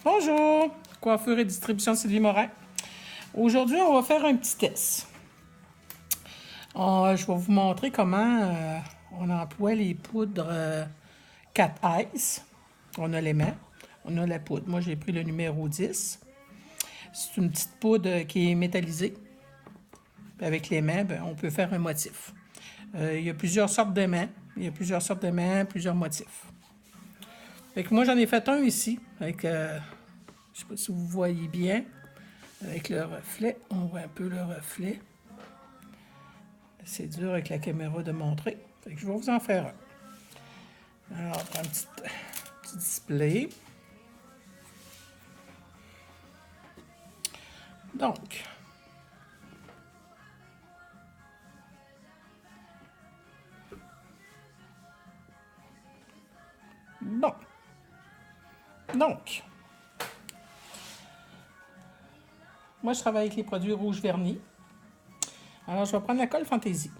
Bonjour, coiffure et distribution Sylvie Morin. Aujourd'hui, on va faire un petit test. Je vais vous montrer comment on emploie les poudres Cat Ice. On a l'aimant, on a la poudre. Moi, j'ai pris le numéro 10. C'est une petite poudre qui est métallisée. Avec l'aimant, on peut faire un motif. Il y a plusieurs sortes d'aimants. Plusieurs motifs. Fait que moi, j'en ai fait un ici, avec, je ne sais pas si vous voyez bien, avec le reflet. On voit un peu le reflet. C'est dur avec la caméra de montrer. Fait que je vais vous en faire un. Alors, on prend un petit display. Donc, bon. Donc, moi, je travaille avec les produits rouge vernis. Alors, je vais prendre la colle Fantaisie.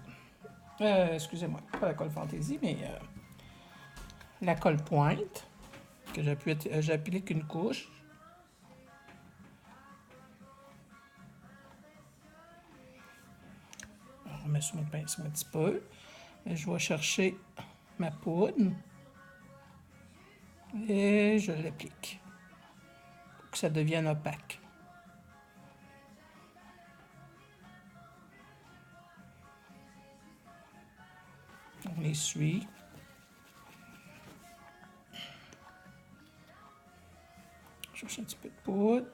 Excusez-moi, pas la colle Fantaisie, mais la colle pointe, que j'applique une couche. On remet sur mon pinceau un petit peu. Et je vais chercher ma poudre et je l'applique pour que ça devienne opaque. On essuie. Je cherche un petit peu de poudre.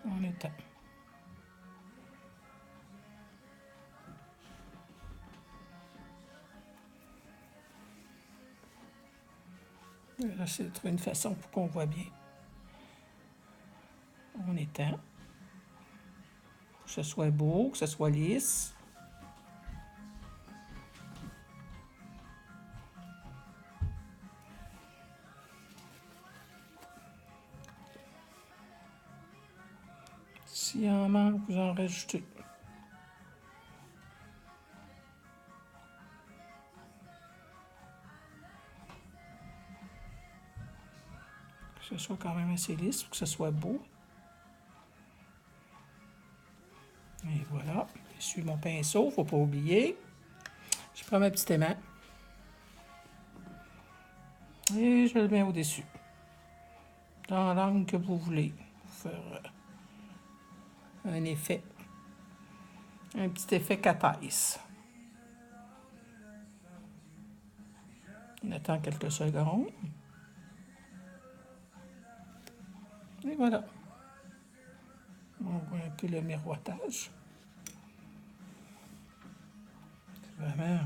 On étend. Là, c'est de trouver une façon pour qu'on voit bien. On étend. Que ce soit beau, que ce soit lisse. S'il en manque, vous en rajoutez. Que ce soit quand même assez lisse, pour que ce soit beau. Et voilà. Je suis mon pinceau, il ne faut pas oublier. Je prends ma petite aimant. Et je le mets au-dessus. Dans l'angle que vous voulez. Pour faire un effet. Un petit effet cat ice. On attend quelques secondes. Et voilà. On voit un peu le miroitage. C'est vraiment...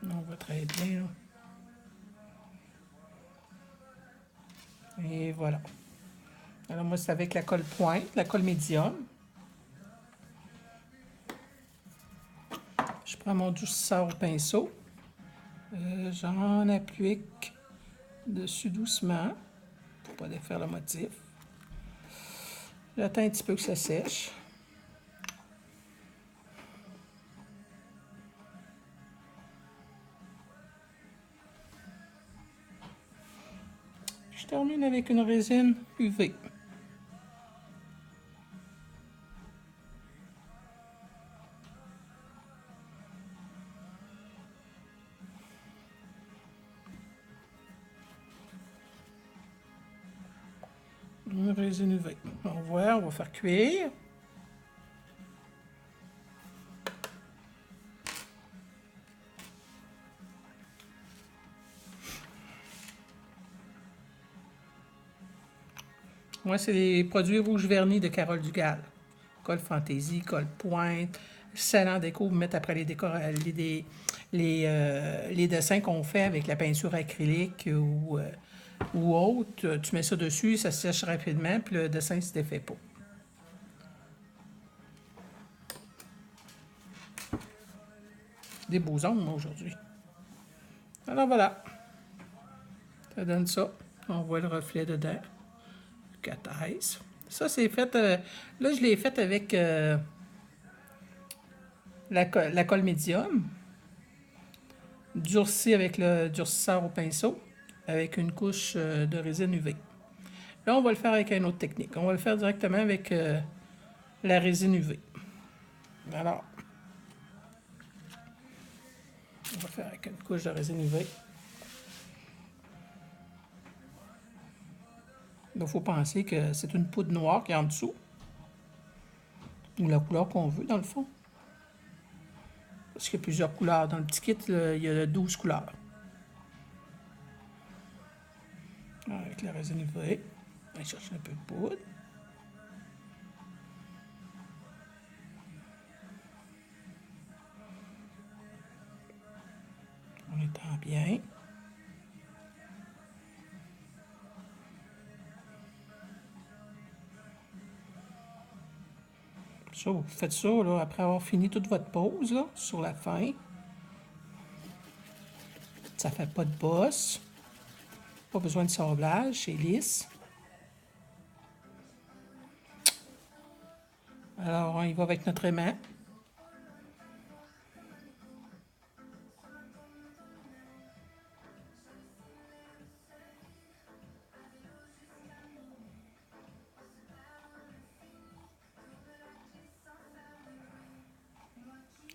On voit très bien. Et voilà. Alors moi, c'est avec la colle pointe, la colle médium. Je prends mon durcisseur au pinceau. J'en applique dessus doucement pour ne pas défaire le motif. J'attends un petit peu que ça sèche. Je termine avec une résine UV. Une résine UV. On va faire cuire. Moi, c'est les produits rouge vernis de Carole Dugal. Colle Fantaisie, colle pointe, salon déco, vous mettez après les dessins qu'on fait avec la peinture acrylique ou autre. Tu mets ça dessus, ça sèche rapidement, puis le dessin ne se défait pas. Des beaux ongles, moi, aujourd'hui. Alors voilà. Ça donne ça. On voit le reflet dedans. Cat Ice. Ça, c'est fait... là, je l'ai fait avec la colle médium. durci avec le durcisseur au pinceau, avec une couche de résine UV. Là, on va le faire avec une autre technique. On va le faire directement avec la résine UV. Alors, on va faire avec une couche de résine UV. Il faut penser que c'est une poudre noire qui est en dessous. Ou la couleur qu'on veut, dans le fond. Parce qu'il y a plusieurs couleurs. Dans le petit kit, il y a 12 couleurs. Avec la résine UV, on va chercher un peu de poudre. On étend bien. Ça, vous faites ça là, après avoir fini toute votre pause là, sur la fin. Ça fait pas de bosse. Pas besoin de sablage, c'est lisse. Alors, on y va avec notre aimant.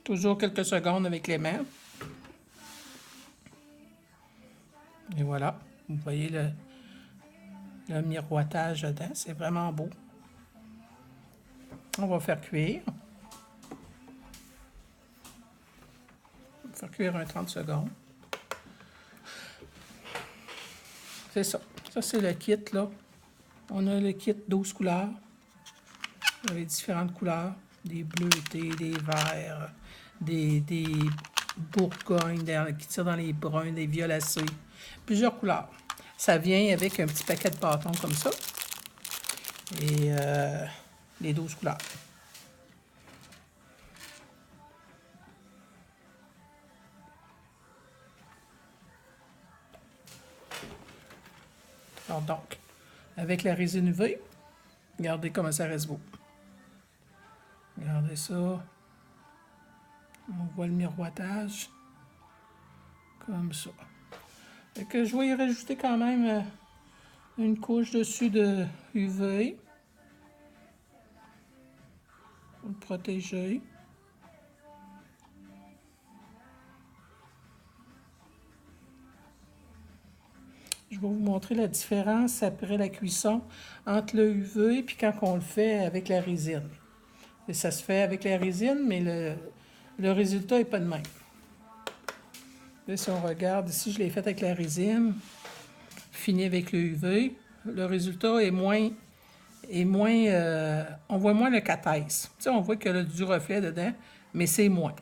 Toujours quelques secondes avec l'aimant. Et voilà, vous voyez le miroitage dedans, c'est vraiment beau. On va faire cuire. On va faire cuire un 30 secondes. C'est ça. Ça, c'est le kit, là. On a le kit 12 couleurs. Avec différentes couleurs. Des bleutés, des verts, des bourgognes qui tirent dans les bruns, des violacés. Plusieurs couleurs. Ça vient avec un petit paquet de bâtons comme ça. Et les 12 couleurs. Alors donc, avec la résine UV, regardez comment ça reste beau. Regardez ça. On voit le miroitage. Comme ça. Fait que je vais y rajouter quand même une couche dessus de UV. Pour le protéger. Je vais vous montrer la différence après la cuisson entre le UV et puis quand on le fait avec la résine. Et ça se fait avec la résine, mais le résultat n'est pas de même. Là, si on regarde, ici, je l'ai fait avec la résine, fini avec le UV. Le résultat est moins... on voit moins le catèse. Tu sais, on voit qu'il y a du reflet dedans, mais c'est moins.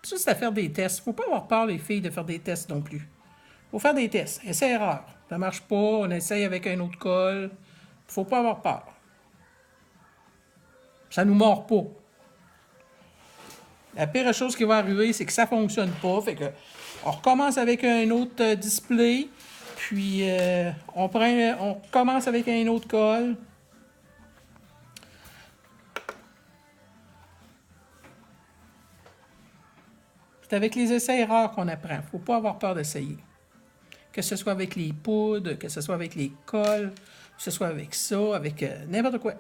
Ça, c'est à faire des tests. Il ne faut pas avoir peur, les filles, de faire des tests non plus. Il faut faire des tests. Essai-erreur. Ça ne marche pas, on essaye avec un autre colle. Il ne faut pas avoir peur. Ça ne nous mord pas. La pire chose qui va arriver, c'est que ça ne fonctionne pas. Fait que on recommence avec un autre display. Puis on recommence avec un autre colle. C'est avec les essais-erreurs qu'on apprend. Il ne faut pas avoir peur d'essayer. Que ce soit avec les poudres, que ce soit avec les colles, que ce soit avec ça, avec n'importe quoi.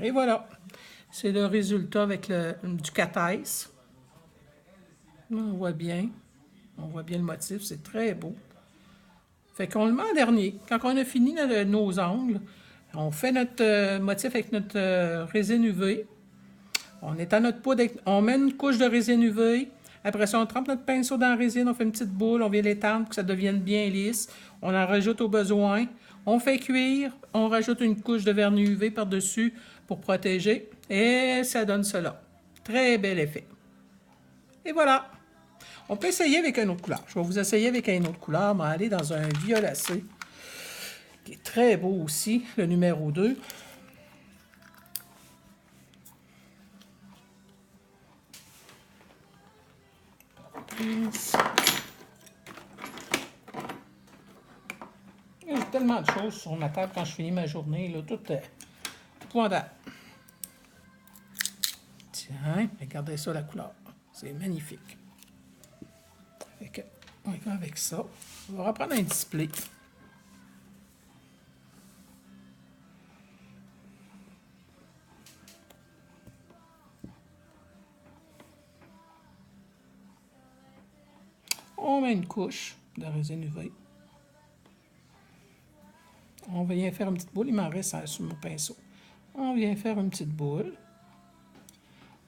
Et voilà. C'est le résultat avec du catèse. On voit bien. On voit bien le motif. C'est très beau. Fait qu'on le met en dernier. Quand on a fini nos ongles, on fait notre motif avec notre résine UV. On étend notre poudre, on met une couche de résine UV. Après ça, on trempe notre pinceau dans la résine, on fait une petite boule, on vient l'étendre pour que ça devienne bien lisse. On en rajoute au besoin. On fait cuire, on rajoute une couche de vernis UV par-dessus pour protéger. Et ça donne cela. Très bel effet. Et voilà. On peut essayer avec une autre couleur. Je vais vous essayer avec une autre couleur. On va aller dans un violacé, qui est très beau aussi, le numéro 2. J'ai tellement de choses sur ma table quand je finis ma journée. Là, tout est épouvantable. Tiens, regardez ça, la couleur. C'est magnifique. Fait que, on va avec ça. On va reprendre un display. On met une couche de résine UV. On vient faire une petite boule. Il m'en reste sur mon pinceau. On vient faire une petite boule.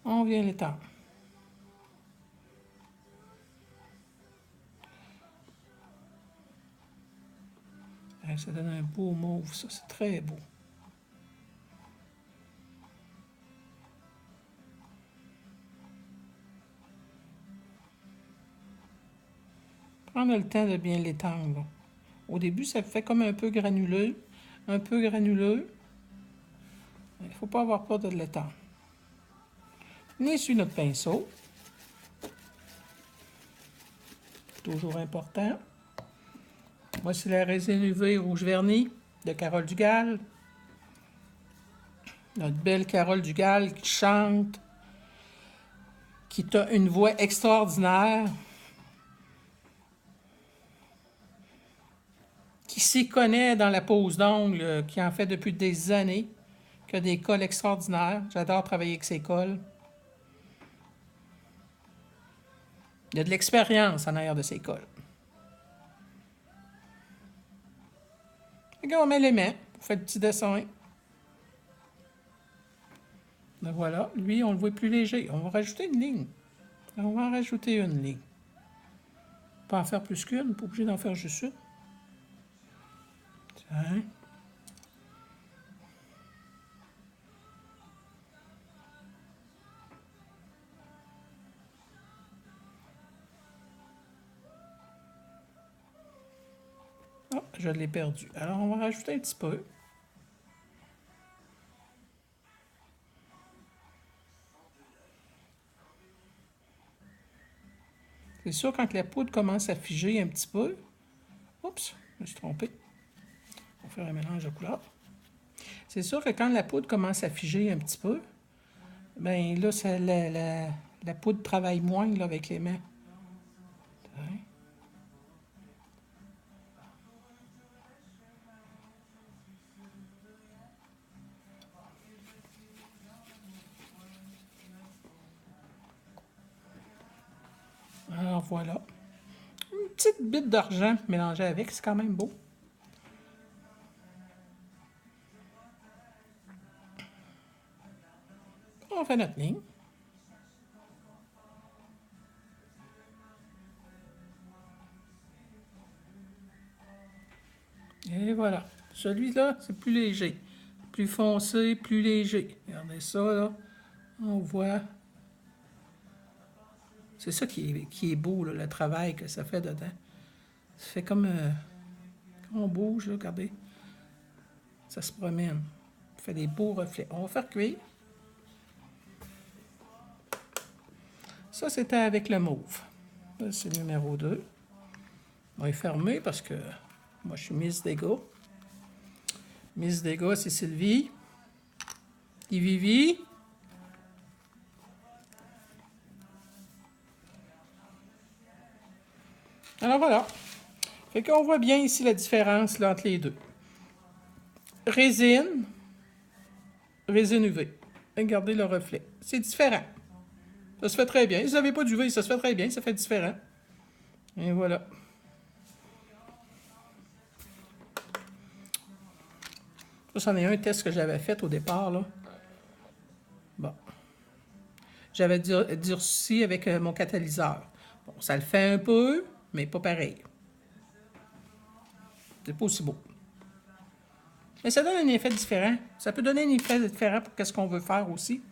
On vient l'étendre. Ça donne un beau mauve, ça. C'est très beau. Prendre le temps de bien l'étendre. Au début, ça fait comme un peu granuleux. Un peu granuleux. Il ne faut pas avoir peur de l'étendre. On essuie notre pinceau. Toujours important. Moi, c'est la résine UV rouge vernis de Carole Dugal. Notre belle Carole Dugal qui chante, qui a une voix extraordinaire, qui s'y connaît dans la pose d'ongles, qui en fait depuis des années, qui a des cols extraordinaires. J'adore travailler avec ses cols. Il y a de l'expérience en arrière de ses cols. On met les mains, on fait le petit dessin. Ben voilà, lui, on le voit plus léger. On va rajouter une ligne. On va en rajouter une ligne. Pas en faire plus qu'une, pas obligé d'en faire juste une. Tiens. Oh, je l'ai perdu. Alors, on va rajouter un petit peu. C'est sûr, quand la poudre commence à figer un petit peu... Oups, je me suis trompé. On va faire un mélange de couleurs. C'est sûr que quand la poudre commence à figer un petit peu, ben là, ça, la poudre travaille moins là, avec les mains. Ouais. Alors voilà. Une petite bite d'argent mélangée avec, c'est quand même beau. On fait notre ligne. Et voilà. Celui-là, c'est plus léger. Plus foncé, plus léger. Regardez ça, là. On voit. C'est ça qui est beau, là, le travail que ça fait dedans. Ça fait comme... quand on bouge, là, regardez. Ça se promène. Ça fait des beaux reflets. On va faire cuire. Ça, c'était avec le mauve. Là, c'est le numéro 2. On va y fermer parce que moi, je suis Miss Dégâts. Miss Dégâts, c'est Sylvie. Et Vivi. Alors voilà. Fait qu'on voit bien ici la différence là, entre les deux. Résine UV. Regardez le reflet. C'est différent. Ça se fait très bien. Si vous n'avez pas d'UV, ça se fait très bien. Ça fait différent. Et voilà. Ça, c'en est un test que j'avais fait au départ, là. Bon. J'avais durci avec mon catalyseur. Bon, ça le fait un peu, mais pas pareil. C'est pas aussi beau. Mais ça donne un effet différent. Ça peut donner un effet différent pour ce qu'on veut faire aussi.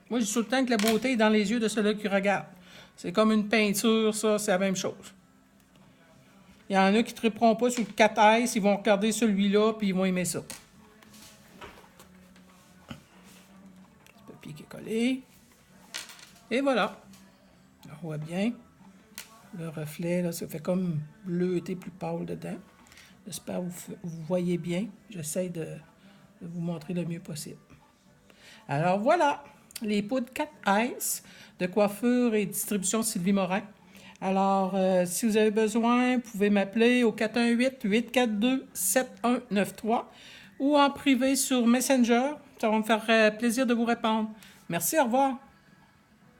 Moi, je dis tout le temps que la beauté est dans les yeux de celui qui regarde. C'est comme une peinture, ça, c'est la même chose. Il y en a qui ne triperont pas sur le 4S, ils vont regarder celui-là, puis ils vont aimer ça. Le papier qui est collé. Et voilà. On voit bien le reflet, là, ça fait comme bleuté plus pâle dedans. J'espère que vous voyez bien. J'essaie de vous montrer le mieux possible. Alors voilà, les poudres Cat Ice de coiffure et distribution Sylvie Morin. Alors, si vous avez besoin, vous pouvez m'appeler au 418-842-7193 ou en privé sur Messenger. Ça va me faire plaisir de vous répondre. Merci, au revoir.